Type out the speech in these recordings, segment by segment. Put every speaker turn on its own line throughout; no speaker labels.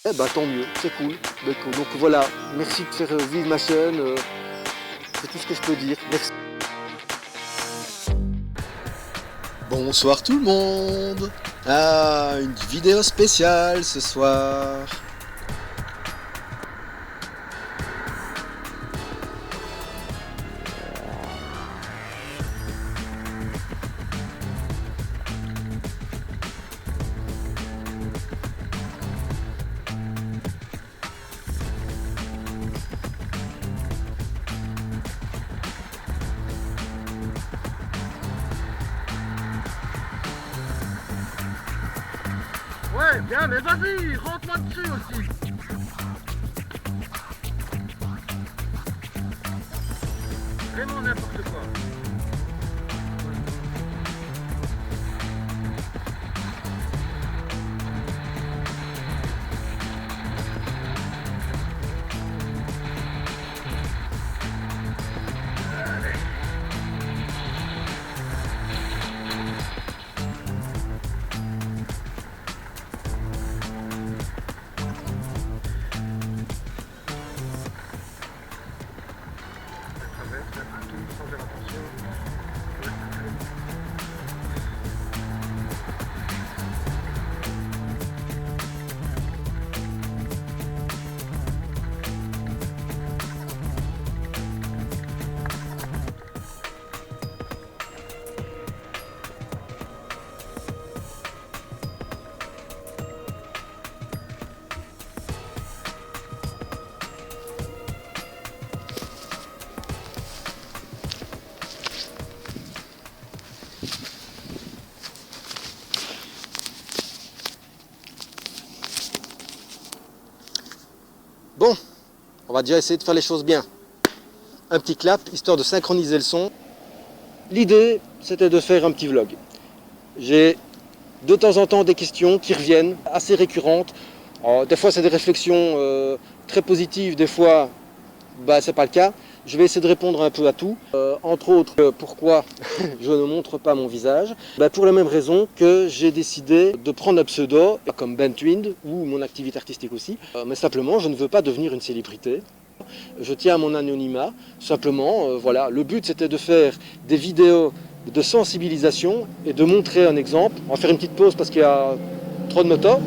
Eh ben, tant mieux, c'est cool. Donc voilà, merci de faire vivre ma chaîne. C'est tout ce que je peux dire. Merci.
Bonsoir tout le monde. Ah, une vidéo spéciale ce soir.
Ouais, bien, mais vas-y, rentre-moi dessus aussi. Vraiment n'importe quoi. Sans faire attention.
Bon, on va déjà essayer de faire les choses bien. Un petit clap, histoire de synchroniser le son. L'idée, c'était de faire un petit vlog. J'ai de temps en temps des questions qui reviennent, assez récurrentes. Alors, des fois, c'est des réflexions très positives, des fois, c'est pas le cas. Je vais essayer de répondre un peu à tout. Entre autres, pourquoi je ne montre pas mon visage. Pour la même raison que j'ai décidé de prendre un pseudo, comme Ben Twind, ou mon activité artistique aussi. Mais simplement, je ne veux pas devenir une célébrité. Je tiens à mon anonymat. Simplement, voilà, le but c'était de faire des vidéos de sensibilisation et de montrer un exemple. On va faire une petite pause parce qu'il y a trop de motos.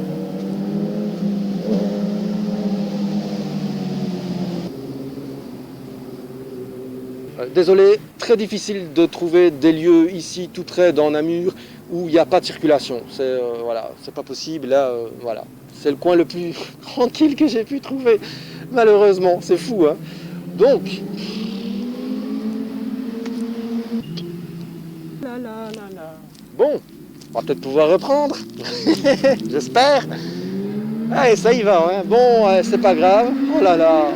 Désolé, très difficile de trouver des lieux ici tout près dans Namur où il n'y a pas de circulation. C'est voilà, c'est pas possible. Là, voilà, c'est le coin le plus tranquille que j'ai pu trouver. Malheureusement, c'est fou, hein. Donc, bon, on va peut-être pouvoir reprendre. J'espère. Allez, ça y va, hein. Bon, c'est pas grave. Oh là là.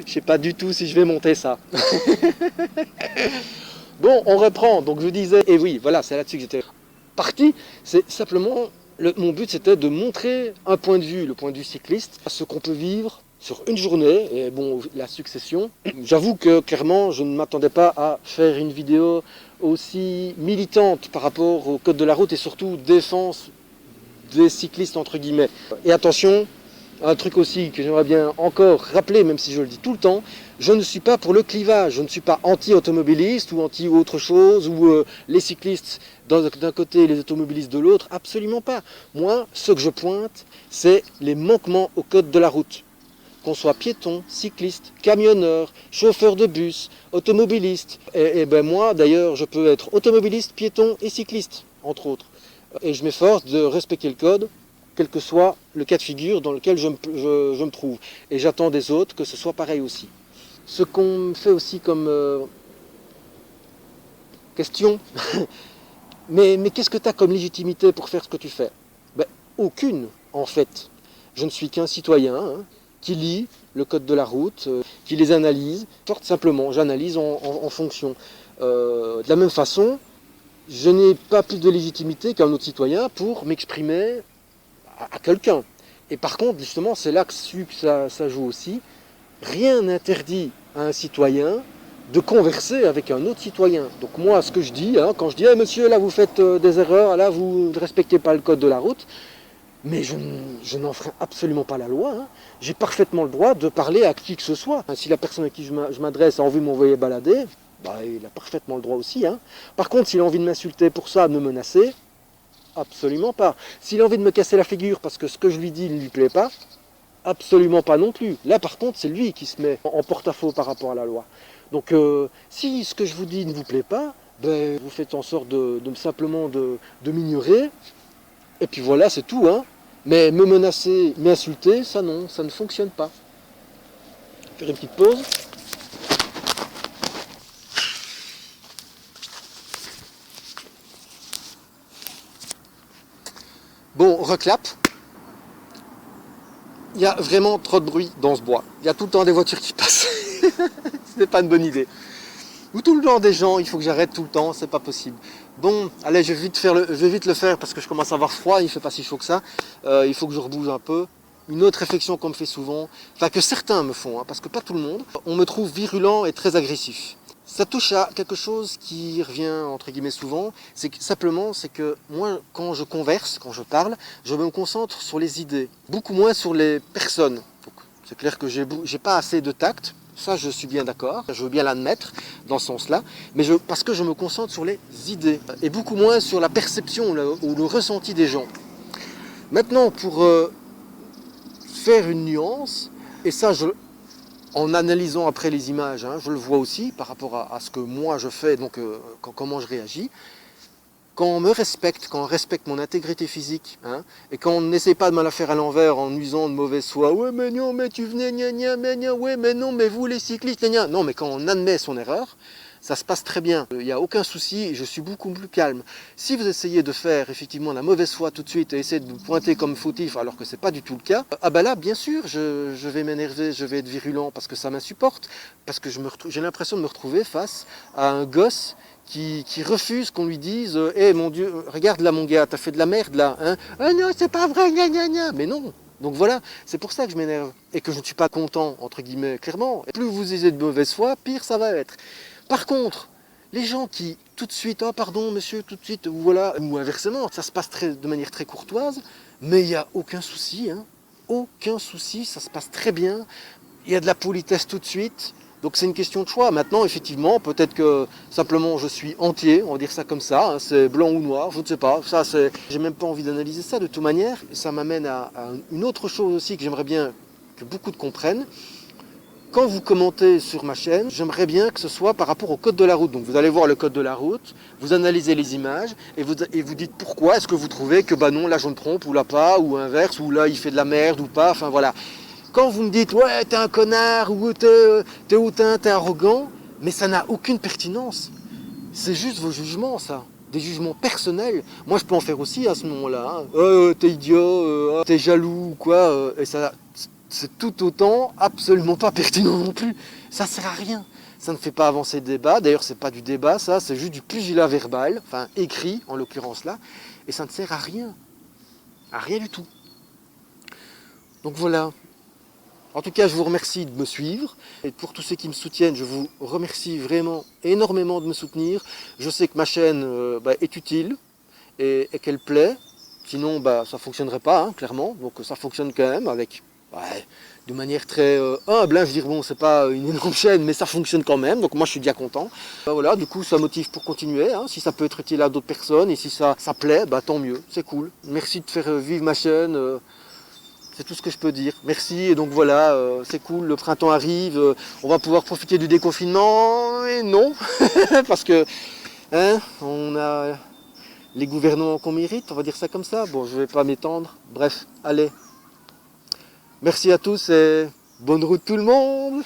Je sais pas du tout si je vais monter ça. Bon, on reprend. Donc je disais, et oui, voilà, c'est là-dessus que j'étais parti. C'est simplement, mon but c'était de montrer un point de vue, le point de vue cycliste, ce qu'on peut vivre sur une journée, et bon, la succession. J'avoue que clairement, je ne m'attendais pas à faire une vidéo aussi militante par rapport au code de la route et surtout défense des cyclistes entre guillemets. Et attention, un truc aussi que j'aimerais bien encore rappeler, même si je le dis tout le temps, je ne suis pas pour le clivage, je ne suis pas anti-automobiliste ou anti-autre chose, ou les cyclistes d'un côté et les automobilistes de l'autre, absolument pas. Moi, ce que je pointe, c'est les manquements au code de la route. Qu'on soit piéton, cycliste, camionneur, chauffeur de bus, automobiliste. Et ben moi, d'ailleurs, je peux être automobiliste, piéton et cycliste, entre autres. Et je m'efforce de respecter le code, quel que soit le cas de figure dans lequel je me trouve. Et j'attends des autres que ce soit pareil aussi. Ce qu'on me fait aussi comme question, mais qu'est-ce que tu as comme légitimité pour faire ce que tu fais? Aucune, en fait. Je ne suis qu'un citoyen, hein, qui lit le code de la route, qui les analyse. Simplement, j'analyse en fonction. De la même façon, je n'ai pas plus de légitimité qu'un autre citoyen pour m'exprimer à quelqu'un. Et par contre, justement, c'est là que ça joue aussi. Rien n'interdit à un citoyen de converser avec un autre citoyen. Donc moi, ce que je dis, hein, quand je dis hey, monsieur, là vous faites des erreurs, là vous ne respectez pas le code de la route, mais je n'en ferai absolument pas la loi. Hein. J'ai parfaitement le droit de parler à qui que ce soit. Si la personne à qui je m'adresse a envie de m'envoyer balader, bah, il a parfaitement le droit aussi. Hein. Par contre, s'il a envie de m'insulter pour ça, de me menacer, absolument pas. S'il a envie de me casser la figure parce que ce que je lui dis ne lui plaît pas, absolument pas non plus. Là, par contre, c'est lui qui se met en porte-à-faux par rapport à la loi. Donc, si ce que je vous dis ne vous plaît pas, ben, vous faites en sorte simplement de m'ignorer. Et puis voilà, c'est tout. Hein. Mais me menacer, m'insulter, ça non, ça ne fonctionne pas. Faire une petite pause. Bon, reclap. Il y a vraiment trop de bruit dans ce bois. Il y a tout le temps des voitures qui passent. Ce n'est pas une bonne idée. Ou tout le temps des gens, il faut que j'arrête tout le temps, c'est pas possible. Bon, allez, je vais vite le faire parce que je commence à avoir froid, il fait pas si chaud que ça. Il faut que je rebouge un peu. Une autre réflexion qu'on me fait souvent, enfin que certains me font, hein, parce que pas tout le monde, on me trouve virulent et très agressif. Ça touche à quelque chose qui revient entre guillemets souvent, c'est que moi, quand je converse, quand je parle, je me concentre sur les idées, beaucoup moins sur les personnes. C'est clair que j'ai pas assez de tact. Ça, je suis bien d'accord, je veux bien l'admettre dans ce sens-là, mais parce que je me concentre sur les idées et beaucoup moins sur la perception ou le ressenti des gens. Maintenant, pour faire une nuance, et ça, en analysant après les images, hein, je le vois aussi par rapport à ce que moi je fais, donc comment je réagis. Quand on me respecte, quand on respecte mon intégrité physique, hein, et quand on n'essaie pas de me la faire à l'envers en usant de mauvaise foi, ouais mais non, mais tu venais, gna gna, mais gna, ouais mais non, mais vous les cyclistes, gna gna. Non, mais quand on admet son erreur, ça se passe très bien. Il n'y a aucun souci et je suis beaucoup plus calme. Si vous essayez de faire effectivement la mauvaise foi tout de suite et essayer de vous pointer comme fautif alors que ce n'est pas du tout le cas, ah bah là, bien sûr, je vais m'énerver, je vais être virulent parce que ça m'insupporte, parce que j'ai l'impression de me retrouver face à un gosse qui refuse qu'on lui dise « Eh mon Dieu, regarde là mon gars, t'as fait de la merde là, hein ?»« Ah non, c'est pas vrai, gna gna gna !» Mais non. Donc voilà, c'est pour ça que je m'énerve et que je ne suis pas content, entre guillemets, clairement. Et plus vous usez de mauvaise foi, pire ça va être. Par contre, les gens qui, tout de suite, « Oh pardon monsieur, tout de suite, voilà », ou inversement, ça se passe de manière très courtoise, mais il n'y a aucun souci, hein. Aucun souci, ça se passe très bien. Il y a de la politesse tout de suite. Donc c'est une question de choix. Maintenant, effectivement, peut-être que simplement je suis entier, on va dire ça comme ça, hein, c'est blanc ou noir, je ne sais pas. Ça, j'ai même pas envie d'analyser ça de toute manière. Et ça m'amène à une autre chose aussi que j'aimerais bien que beaucoup de comprennent. Quand vous commentez sur ma chaîne, j'aimerais bien que ce soit par rapport au code de la route. Donc vous allez voir le code de la route, vous analysez les images et vous dites pourquoi est-ce que vous trouvez que bah non, là je me trompe ou là pas, ou inverse, ou là il fait de la merde ou pas, enfin voilà. Quand vous me dites « ouais, t'es un connard » ou « t'es hautain, t'es arrogant », mais ça n'a aucune pertinence. C'est juste vos jugements, ça. Des jugements personnels. Moi, je peux en faire aussi à ce moment-là. Hein. T'es idiot, t'es jaloux ou quoi. Et ça, c'est tout autant absolument pas pertinent non plus. Ça sert à rien. Ça ne fait pas avancer le débat. D'ailleurs, c'est pas du débat, ça. C'est juste du pugilat verbal, enfin écrit en l'occurrence là. Et ça ne sert à rien. À rien du tout. Donc voilà. En tout cas, je vous remercie de me suivre. Et pour tous ceux qui me soutiennent, je vous remercie vraiment énormément de me soutenir. Je sais que ma chaîne est utile et qu'elle plaît. Sinon, ça ne fonctionnerait pas, hein, clairement. Donc ça fonctionne quand même avec, de manière très humble. Hein. Je veux dire, bon, c'est pas une énorme chaîne, mais ça fonctionne quand même. Donc moi, je suis bien content. Voilà, du coup, ça motive pour continuer. Hein. Si ça peut être utile à d'autres personnes et si ça plaît, tant mieux. C'est cool. Merci de faire vivre ma chaîne. C'est tout ce que je peux dire. Merci, et donc voilà, c'est cool, le printemps arrive, on va pouvoir profiter du déconfinement, et non, parce que hein, on a les gouvernements qu'on mérite, on va dire ça comme ça. Bon, je ne vais pas m'étendre, bref, allez. Merci à tous et bonne route tout le monde.